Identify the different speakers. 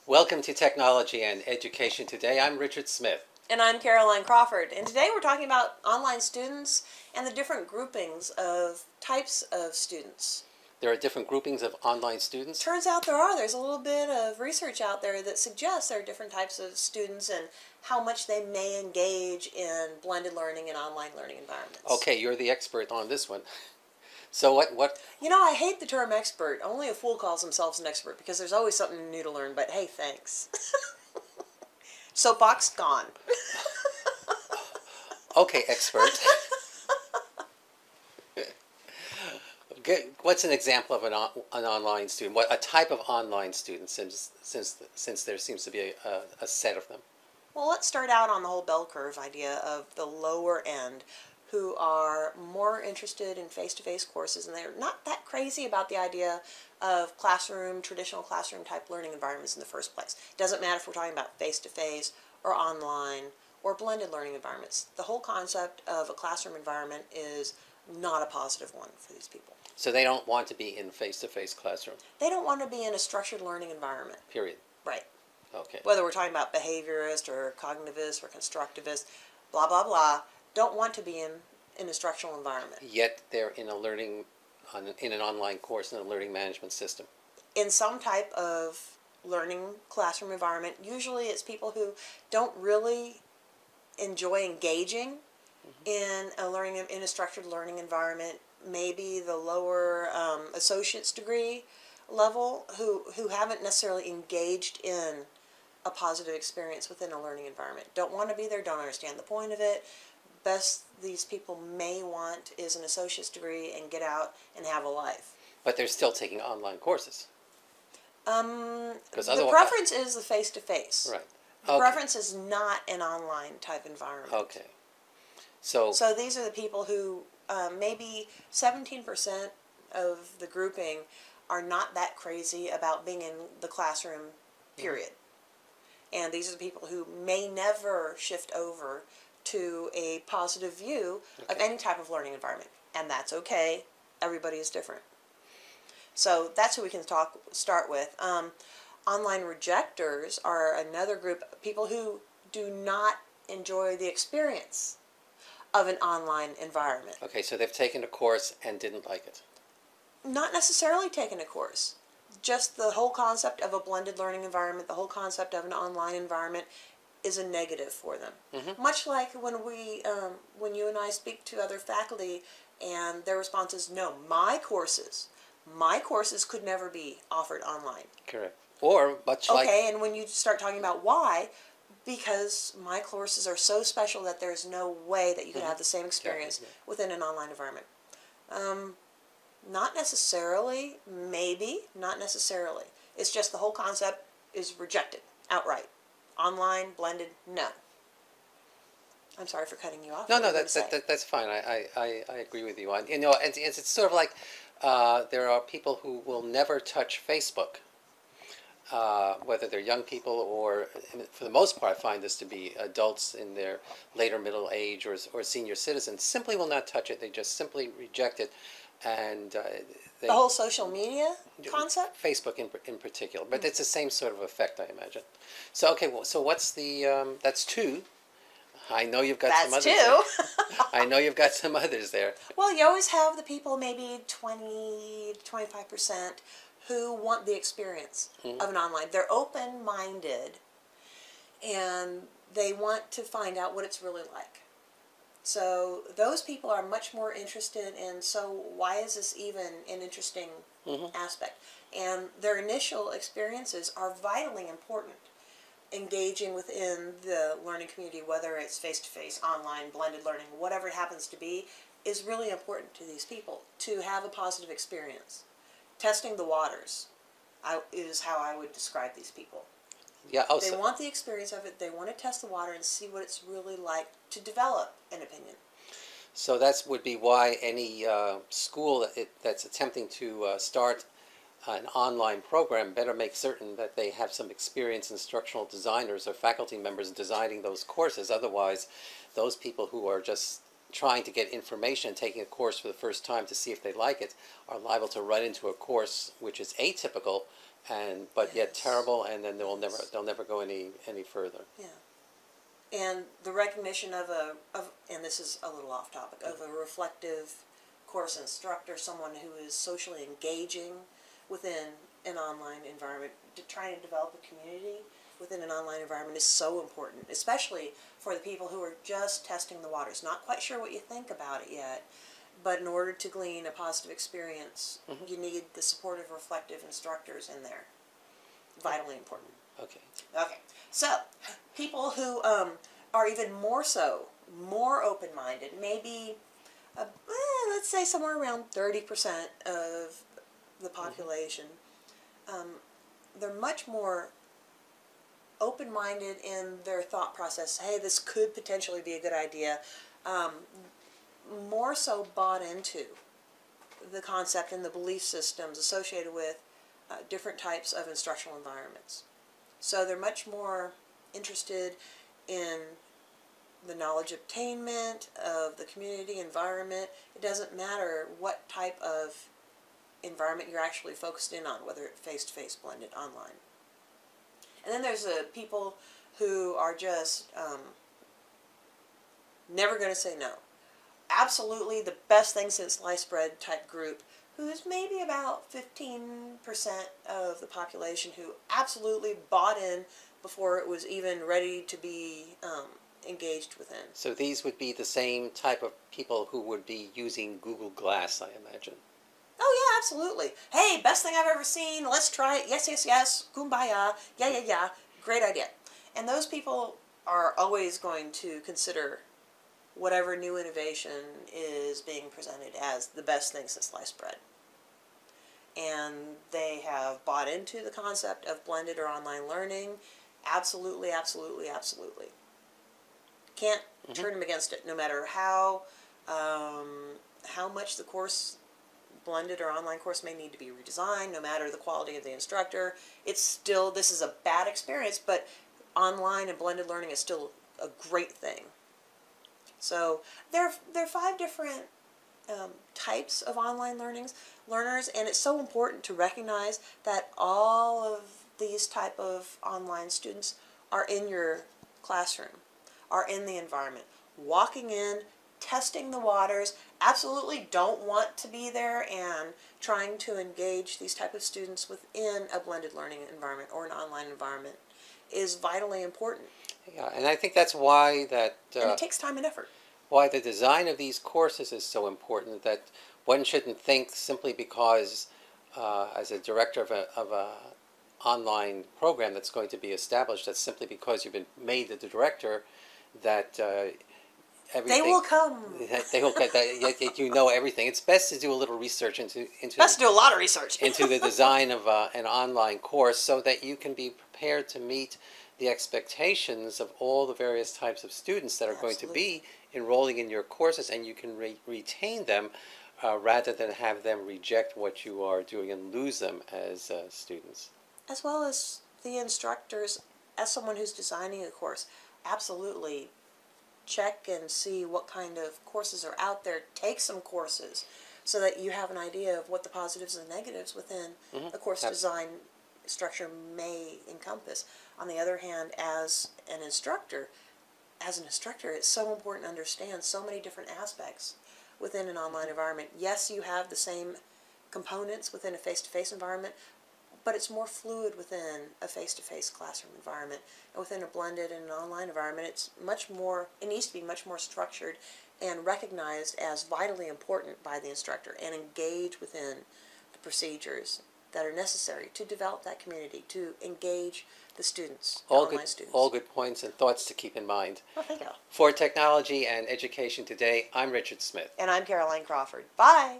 Speaker 1: Welcome to Technology and Education Today. I'm Richard Smith.
Speaker 2: And I'm Caroline Crawford. And today we're talking about online students and the different groupings of types of students.
Speaker 1: There are different groupings of online students.
Speaker 2: Turns out there are. There's a little bit of research out there that suggests there are different types of students and how much they may engage in blended learning and online learning environments.
Speaker 1: Okay, you're the expert on this one. So what?
Speaker 2: You know, I hate the term expert. Only a fool calls themselves an expert because there's always something new to learn, but hey, thanks. Soapbox gone.
Speaker 1: Okay, expert. What's an example of an online student? What a type of online student, since there seems to be a set of them?
Speaker 2: Well, let's start out on the whole bell curve idea of the lower end, who are more interested in face-to-face courses, and they're not that crazy about the idea of traditional classroom type learning environments in the first place. It doesn't matter if we're talking about face-to-face or online or blended learning environments. The whole concept of a classroom environment is not a positive one for these people.
Speaker 1: So they don't want to be in face-to-face classroom?
Speaker 2: They don't want to be in a structured learning environment.
Speaker 1: Period.
Speaker 2: Right.
Speaker 1: Okay.
Speaker 2: Whether we're talking about behaviorist or cognitivist or constructivist, blah, blah, blah, don't want to be in an instructional environment.
Speaker 1: Yet they're in in an online course in a learning management system.
Speaker 2: In some type of learning classroom environment, usually it's people who don't really enjoy engaging in a structured learning environment, maybe the lower associate's degree level, who haven't necessarily engaged in a positive experience within a learning environment. Don't want to be there, don't understand the point of it. Best these people may want is an associate's degree and get out and have a life.
Speaker 1: But they're still taking online courses.
Speaker 2: The preference is the face-to-face.
Speaker 1: Right.
Speaker 2: The preference is not an online type environment.
Speaker 1: Okay. So
Speaker 2: these are the people who maybe 17% of the grouping are not that crazy about being in the classroom, period. And these are the people who may never shift over to a positive view of any type of learning environment. And that's okay. Everybody is different. So that's who we can start with. Online rejectors are another group of people who do not enjoy the experience of an online environment.
Speaker 1: Okay, so they've taken a course and didn't like it.
Speaker 2: Not necessarily taken a course. Just the whole concept of a blended learning environment, the whole concept of an online environment is a negative for them. Much like when you and I speak to other faculty and their response is, no, my courses could never be offered online.
Speaker 1: Correct. Or much like...
Speaker 2: Okay, and when you start talking about why, because my courses are so special that there's no way that you could have the same experience within an online environment. Not necessarily, maybe, not necessarily. It's just the whole concept is rejected outright. Online, blended, no. I'm sorry for cutting you off.
Speaker 1: No, that's fine. I agree with you. You know, and it's sort of like there are people who will never touch Facebook, whether they're young people or, for the most part, I find this to be adults in their later middle age or senior citizens, simply will not touch it. They just simply reject it. And
Speaker 2: the whole social media concept?
Speaker 1: Facebook in particular. But it's the same sort of effect, I imagine. So, okay, well, so what's the, that's two. I know you've got some others there. I know you've got some others there.
Speaker 2: Well, you always have the people, maybe 20 to 25%, who want the experience of an online. They're open-minded, and they want to find out what it's really like. So those people are much more interested in, so why is this even an interesting aspect? And their initial experiences are vitally important. Engaging within the learning community, whether it's face-to-face, online, blended learning, whatever it happens to be, is really important to these people to have a positive experience. Testing the waters is how I would describe these people.
Speaker 1: Yeah,
Speaker 2: they want the experience of it. They want to test the water and see what it's really like to develop an opinion.
Speaker 1: So that would be why any school that's attempting to start an online program better make certain that they have some experienced instructional designers or faculty members designing those courses. Otherwise, those people who are just trying to get information, taking a course for the first time to see if they like it, are liable to run into a course which is atypical, but yet terrible, and then they'll never go any further.
Speaker 2: Yeah. And the recognition of and this is a little off topic, of a reflective course instructor, someone who is socially engaging within an online environment, trying to develop a community within an online environment is so important, especially for the people who are just testing the waters, not quite sure what you think about it yet, but in order to glean a positive experience, you need the supportive, reflective instructors in there. Vitally important.
Speaker 1: Okay.
Speaker 2: Okay. So, people who are even more open-minded, maybe, let's say somewhere around 30% of the population, they're much more open-minded in their thought process. Hey, this could potentially be a good idea. More so bought into the concept and the belief systems associated with different types of instructional environments. So they're much more interested in the knowledge obtainment of the community environment. It doesn't matter what type of environment you're actually focused in on, whether it's face-to-face, blended, online. And then there's people who are just never going to say no. Absolutely the best thing since sliced bread type group, who's maybe about 15% of the population, who absolutely bought in before it was even ready to be engaged within.
Speaker 1: So these would be the same type of people who would be using Google Glass, I imagine.
Speaker 2: Oh yeah, absolutely. Hey, best thing I've ever seen. Let's try it. Yes, yes, yes. Kumbaya. Yeah, yeah, yeah. Great idea. And those people are always going to consider whatever new innovation is being presented as the best thing since sliced bread. And they have bought into the concept of blended or online learning. Absolutely, absolutely, absolutely. Can't turn them against it, no matter how much the course, blended or online course, may need to be redesigned, no matter the quality of the instructor. It's still, this is a bad experience, but online and blended learning is still a great thing. So there are 5 different types of online learners, and it's so important to recognize that all of these type of online students are in your classroom, are in the environment, walking in, testing the waters. Absolutely don't want to be there and trying to engage these type of students within a blended learning environment or an online environment is vitally important.
Speaker 1: Yeah, and I think that's why that...
Speaker 2: and it takes time and effort.
Speaker 1: Why the design of these courses is so important, that one shouldn't think simply because as a director of a online program that's going to be established, that simply because you've been made the director, that everything...
Speaker 2: They will come.
Speaker 1: They will come. That you know everything. It's best to do a little research into
Speaker 2: best to do a lot of research
Speaker 1: into the design of an online course, so that you can be prepared to meet the expectations of all the various types of students that are going to be enrolling in your courses, and you can retain them rather than have them reject what you are doing and lose them as students.
Speaker 2: As well as the instructors, as someone who's designing a course, absolutely check and see what kind of courses are out there. Take some courses so that you have an idea of what the positives and negatives within a course design structure may encompass. On the other hand, as an instructor, it's so important to understand so many different aspects within an online environment. Yes, you have the same components within a face-to-face environment, but it's more fluid within a face-to-face classroom environment. And within a blended and an online environment, it needs to be much more structured and recognized as vitally important by the instructor, and engage within the procedures that are necessary to develop that community, to engage the students, online students.
Speaker 1: All good points and thoughts to keep in mind.
Speaker 2: Well, thank you.
Speaker 1: For Technology and Education Today, I'm Richard Smith.
Speaker 2: And I'm Caroline Crawford. Bye!